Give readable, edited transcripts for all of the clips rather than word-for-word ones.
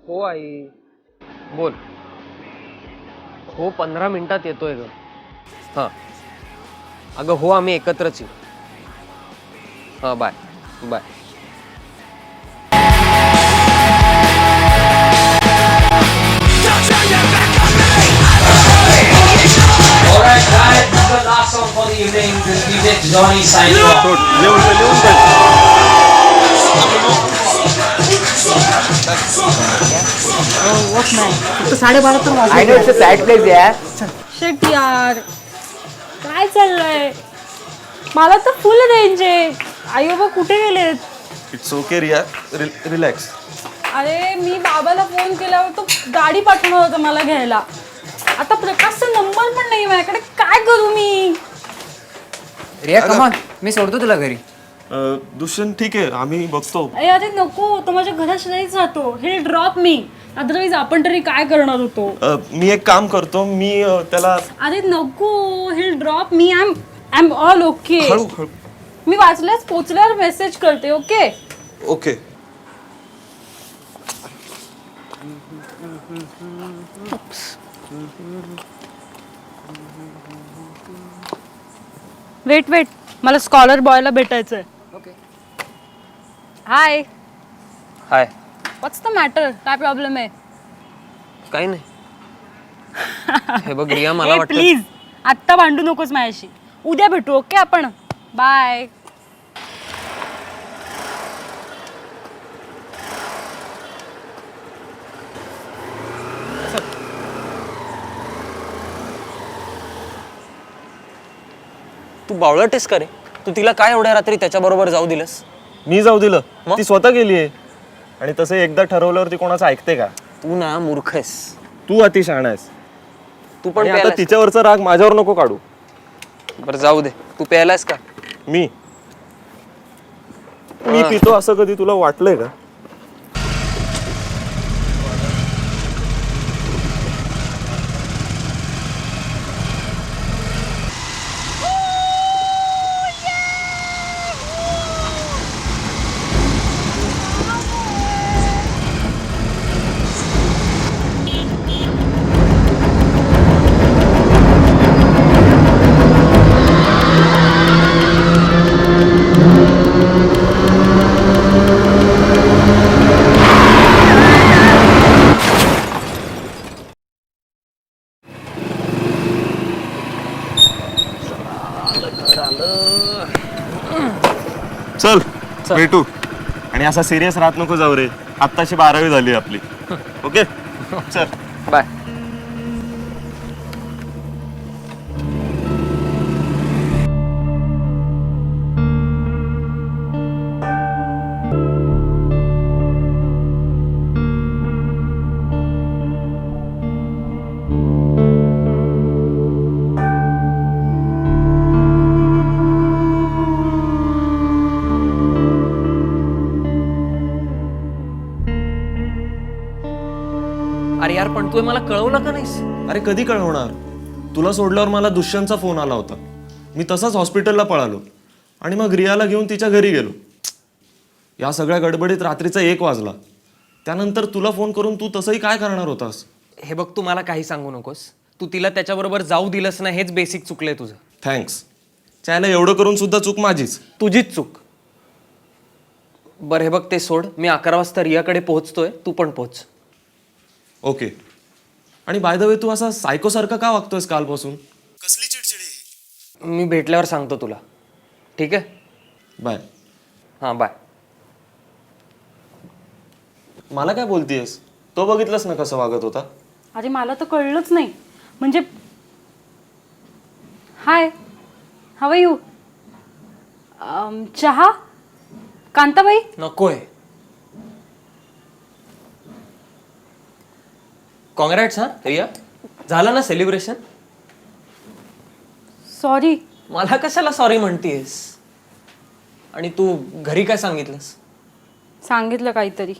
हो आई. बोल. हो 15 मिनिटात येतोय ग. हां अगं हो आम्ही एकत्रच येऊ. हां bye bye. Alright guys, this is the last song for the evening. This is DJ Johnny signing off. Shit यार, काय चाललंय? मला तर फुल रेंज आहे. आई बाबा कुठे गेलेत? It's okay Riya, relax. अरे मी बाबाला फोन केल्यावर तो गाडी पाठवणार होता मला घ्यायला. आता प्रकाशचा नंबर पण नाही माझ्याकडे. काय करू मी? रिया कमॉन, मी सोडतो तुला घरी. दुष्यंत ठीक आहे, आम्ही बघतो. अरे नको, तो माझ्या घरात नाही जातो. हे ड्रॉप मी. अदरवाईज आपण तरी काय करणार होतो? मी एक काम करतो, मी त्याला अरे नको, हे drop me. I am all okay. हळू. मी वाचल्यास पोचल्यावर मेसेज करते. Okay okay. वेट मला स्कॉलर बॉयला भेटायचंय. हाय, हाय. व्हॉट्स द मॅटर? काय प्रॉब्लेम आहे? काही नाही. हे बघ रिया मला वाटतं प्लीज आत्ता भांडू नकोस माझ्याशी. उद्या भेटू. ओके आपण. बाय. तू बावळटेस का रे? तू तिला काय एवढ्या रात्री त्याच्याबरोबर जाऊ दिलंस? मी जाऊ दिलं? मग? ती स्वतः गेली आहे. आणि तसं एकदा ठरवल्यावर ती कोणाचं ऐकते का? तू ना मूर्ख आहेस. तू अतिशहाणा आहेस. तू पण आणि आता प्यायलास? तिच्यावरचा राग माझ्यावर नको काढू. बरं जाऊ दे. तू प्यायलास का? मी पितो असं कधी तुला वाटलंय का? चल भेटू. आणि असा सिरियस राहत नको जाऊ रे. आत्ताशी 12वी झाली आपली. ओके चल बाय. अरे यार पण तू मला कळवलं का नाहीस? अरे कधी कळवणार? तुला सोडल्यावर मला दुष्यंतचा फोन आला होता. मी तसाच हॉस्पिटलला पळालो आणि मग रियाला घेऊन तिच्या घरी गेलो. या सगळ्या गडबडीत रात्रीचा 1 वाजला. त्यानंतर तुला फोन करून तू तसंही काय करणार होतास? हे बघ तू मला काही सांगू नकोस. तू तिला त्याच्याबरोबर जाऊ दिलंस ना, हेच बेसिक चुकलंय तुझं. थँक्स. चायला एवढं करून सुद्धा चूक माझीच. तुझीच चूक. बरं हे बघ ते सोड. मी 11 वाजता रियाकडे पोहोचतोय. तू पण पोहोच. ओके. आणि बाय द वे तू असा सायकोसारखा का वागतोयस कालपासून? कसली चिडचिडी? मी भेटल्यावर सांगतो तुला. ठीक आहे? बाय. हां बाय. मला काय बोलतीयस? तो बघितलंस ना कसं वागत होता? अरे मला तर कळलंच नाही. म्हणजे हाय, हाव आर यू? चहा? कांताबाई? नकोय. कॉंग्रॅट्स हा रिया. झालं ना सेलिब्रेशन? सॉरी. मला कशाला सॉरी म्हणतेस? आणि तू घरी काय सांगितलंस? सांगितलं काहीतरी.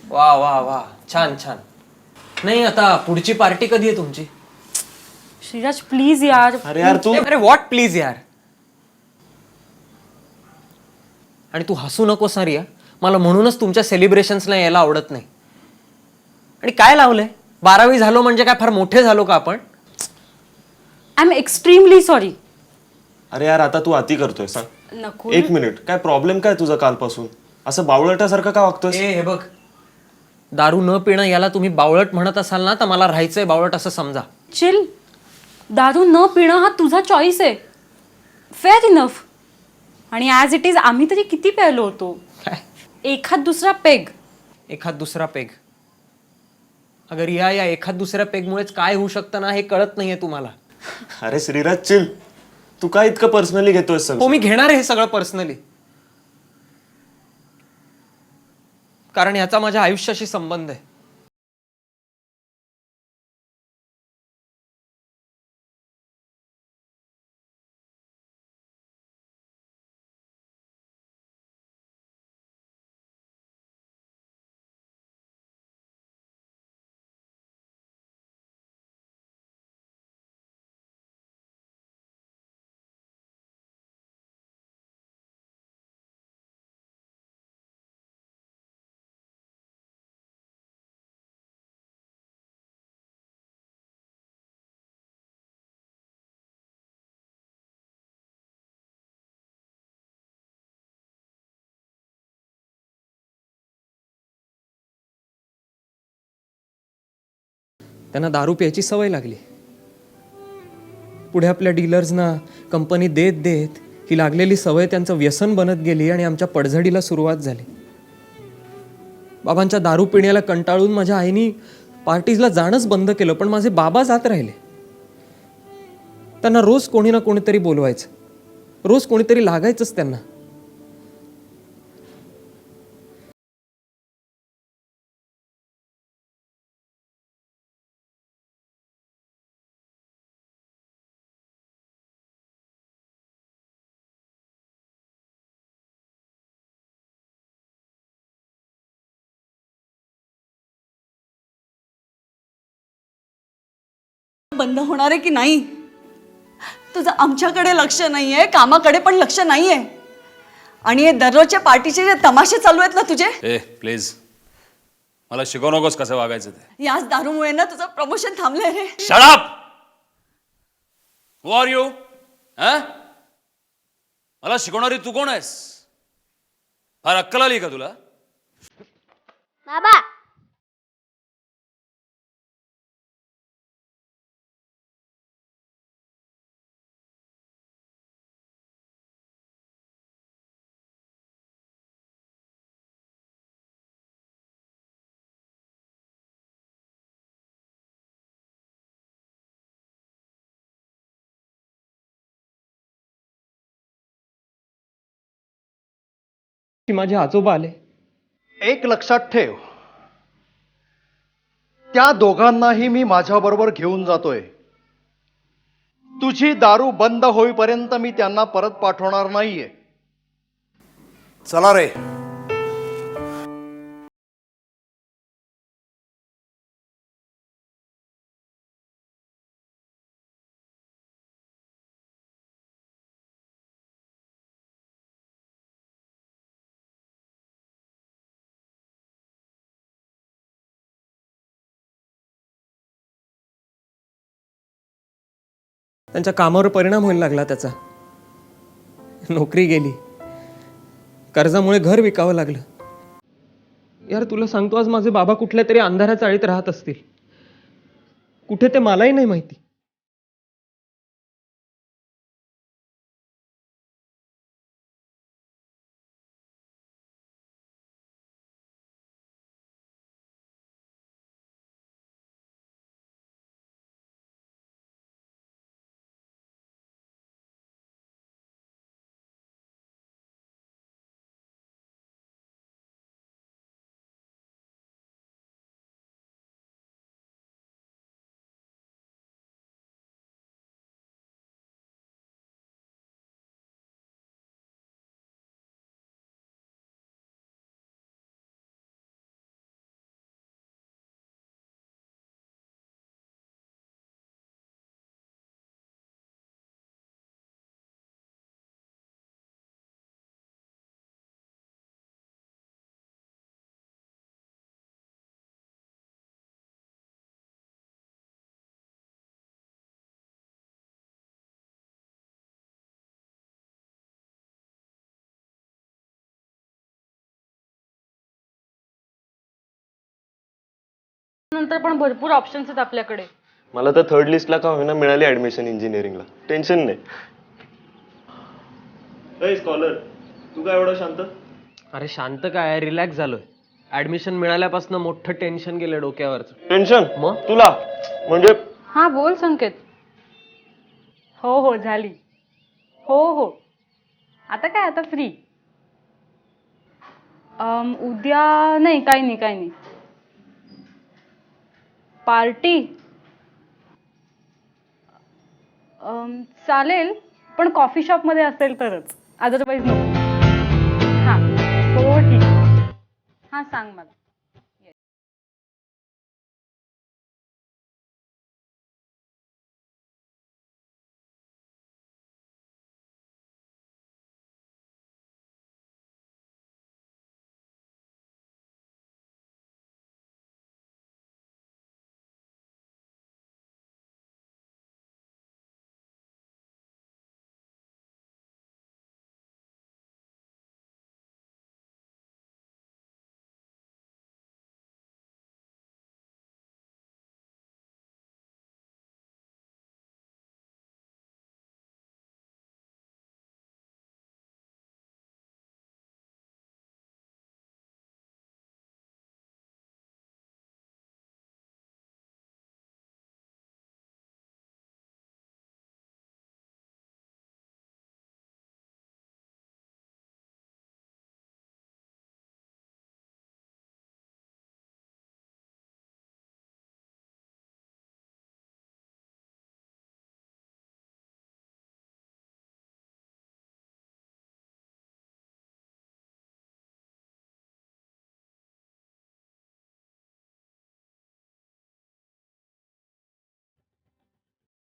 वा वा वा, छान छान. नाही आता पुढची पार्टी कधी आहे तुमची? श्रीराज प्लीज यार. अरे यार तू अरे व्हॉट प्लीज यार. आणि तू हसू नकोस ना रिया. मला म्हणूनच तुमच्या सेलिब्रेशन्सला यायला आवडत नाही. आणि काय लावलंय? 12वी झालो म्हणजे काय फार मोठे झालो का आपण? I am extremely sorry. अरे यार आता तू अति करतोय सांग. नको. एक मिनिट, काय प्रॉब्लेम काय तुझा कालपासून? असं बावळटासारखं का वागतोय? हे बघ, दारू न पिणं याला तुम्ही बावळट म्हणत असाल ना, तर मला राहायचंय बावळट असं समजा. चिल. दारू न पिणं हा तुझा चॉईस आहे. Fair enough. आणि ॲज इट इज आम्ही तरी किती प्यायलो होतो? काय एखाद दुसरा पेग. एखाद दुसरा पेग? अगर या एखाद दुसऱ्या पेगमुळेच काय होऊ शकतं ना, हे कळत नाहीये तुम्हाला. अरे श्रीराज चिल, तू काय इतकं पर्सनली घेतोय हो, सगळं? मी घेणार आहे हे सगळं पर्सनली, कारण याचा माझ्या आयुष्याशी संबंध आहे. त्यांना दारू प्यायची सवय लागली. पुढे आपल्या डीलर्सना कंपनी देत देत ही लागलेली सवय त्यांचं व्यसन बनत गेली आणि आमच्या पडझडीला सुरुवात झाली. बाबांच्या दारू पिण्याला कंटाळून माझ्या आईनी पार्टीजला जाणंच बंद केलं, पण माझे बाबा जात राहिले. त्यांना रोज कोणी ना कोणीतरी बोलवायचं, रोज कोणीतरी लागायचंच त्यांना. बंद होणार आहे की नाही? तुझं आमच्याकडे लक्ष नाहीये, कामाकडे पण लक्ष नाहीये. आणि हे दररोजच्या पार्टीचे जे तमाशे चालू आहेत ना तुझे, ए प्लीज मला शिकवू नकोस कसं वागायचं ते. याच दारूमुळे ना तुझं प्रमोशन थांबलंय रे. Shut up. Who are you? मला शिकवणारी तू कोण आहेस? फार अक्कल आली का तुला? बाबा की माझे आजोबा आले. एक लक्षात ठेव, त्या दोघांनाही मी माझ्याबरोबर घेऊन जातोय. तुझी दारू बंद होईपर्यंत मी त्यांना परत पाठवणार नाहीये. चला रे. त्यांच्या कामावर परिणाम व्हायला लागला त्याचा. नोकरी गेली, कर्जामुळे घर विकावं लागलं. यार तुला सांगतो, आज माझे बाबा कुठल्या तरी अंधाऱ्या चाळीत राहत असतील, कुठे ते मलाही नाही माहिती. नंतर पण भरपूर ऑप्शन्स आहेत आपल्याकडे. मला तर थर्ड लिस्टला का होईना मिळाली ऍडमिशन इंजिनिअरिंगला. टेन्शन नाही. स्कॉलर तू काय एवढा शांत? अरे शांत काय, रिलॅक्स झालोय. ऍडमिशन मिळाल्यापासून मोठं टेन्शन गेलं डोक्यावरचं. टेन्शन मग? तुला म्हणजे हा बोल संकेत. हो हो झाली. हो हो आता काय, आता फ्री. उद्या नाही, काही नाही. पार्टी चालेल, पण कॉफी शॉपमध्ये असेल तरच, अदरवाईज नको. हां हो ठीक आहे. हां सांग मला.